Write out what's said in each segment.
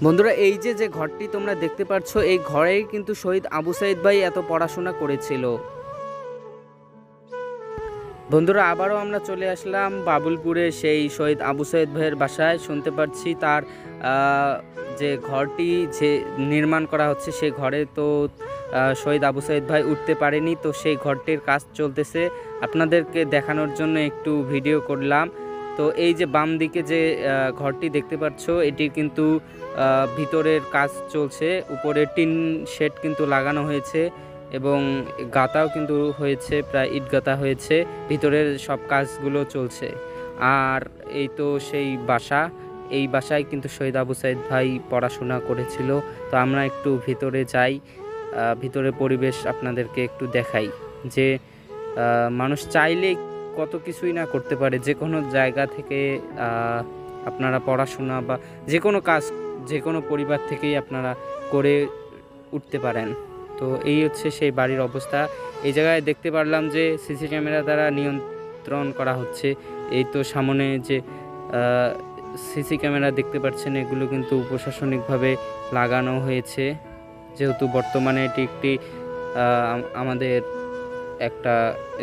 বন্ধুরা এই যে ঘরটি তোমরা দেখতে পাচ্ছ এই ঘরেই কিন্তু শহীদ আবু সাইদ ভাই এত পড়াশোনা করেছিল। বন্ধুরা আবারও আমরা চলে আসলাম বাবুলপুরে সেই শহীদ আবু সাইদ ভাইয়ের বাসায়। শুনতে পাচ্ছি তার যে ঘরটি যে নির্মাণ করা হচ্ছে সেই ঘরে তো শহীদ আবু সাইদ ভাই উঠতে পারেনি, তো সেই ঘরটির কাজ চলতেছে। আপনাদেরকে দেখানোর জন্য একটু ভিডিও করলাম। তো এই যে বাম দিকে যে ঘরটি দেখতে পাচ্ছ এটির কিন্তু ভিতরের কাজ চলছে। উপরে টিন শেড কিন্তু লাগানো হয়েছে এবং গাতাও কিন্তু হয়েছে, প্রায় ইট গাতা হয়েছে, ভিতরের সব কাজগুলো চলছে। আর এই তো সেই বাসা, এই বাসায় কিন্তু শহীদ আবু সাইদ ভাই পড়াশোনা করেছিল। তো আমরা একটু ভিতরে যাই, ভিতরের পরিবেশ আপনাদেরকে একটু দেখাই যে মানুষ চাইলে কত কিছুই না করতে পারে। যে কোনো জায়গা থেকে আপনারা পড়াশোনা বা যে কোনো কাজ যে কোনো পরিবার থেকেই আপনারা করে উঠতে পারেন। তো এই হচ্ছে সেই বাড়ির অবস্থা। এই জায়গায় দেখতে পারলাম যে সিসি ক্যামেরা দ্বারা নিয়ন্ত্রণ করা হচ্ছে। এই তো সামনে যে সিসি ক্যামেরা দেখতে পাচ্ছেন এগুলো কিন্তু প্রশাসনিকভাবে লাগানো হয়েছে, যেহেতু বর্তমানে এটি একটি আমাদের একটা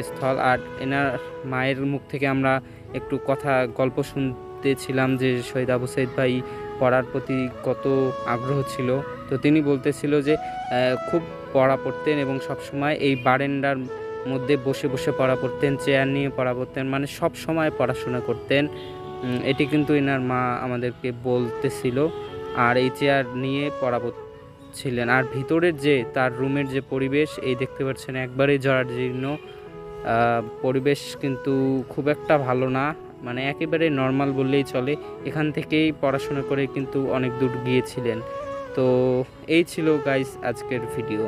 স্থল। আর এনার মায়ের মুখ থেকে আমরা একটু গল্প শুনতেছিলাম যে শহীদ আবু সাইদ ভাই পড়ার প্রতি কত আগ্রহ ছিল। তো তিনি বলতেছিল যে খুব পড়া পড়তেন এবং সবসময় এই বারান্দার মধ্যে বসে বসে পড়া পড়তেন, চেয়ার নিয়ে পড়া পড়তেন, মানে সব সময় পড়াশোনা করতেন। এটি কিন্তু এনার মা আমাদেরকে বলতেছিল। আর এই চেয়ার নিয়ে পড়া ছিলেন। আর ভিতরের যে তার রুমের যে পরিবেশ এই দেখতে পাচ্ছেন একবারেই জরাজীর্ণ পরিবেশ, কিন্তু খুব একটা ভালো না, মানে একেবারে নর্মাল বললেই চলে। এখান থেকেই পড়াশোনা করে কিন্তু অনেক দূর গিয়েছিলেন। তো এই ছিল গাইস আজকের ভিডিও।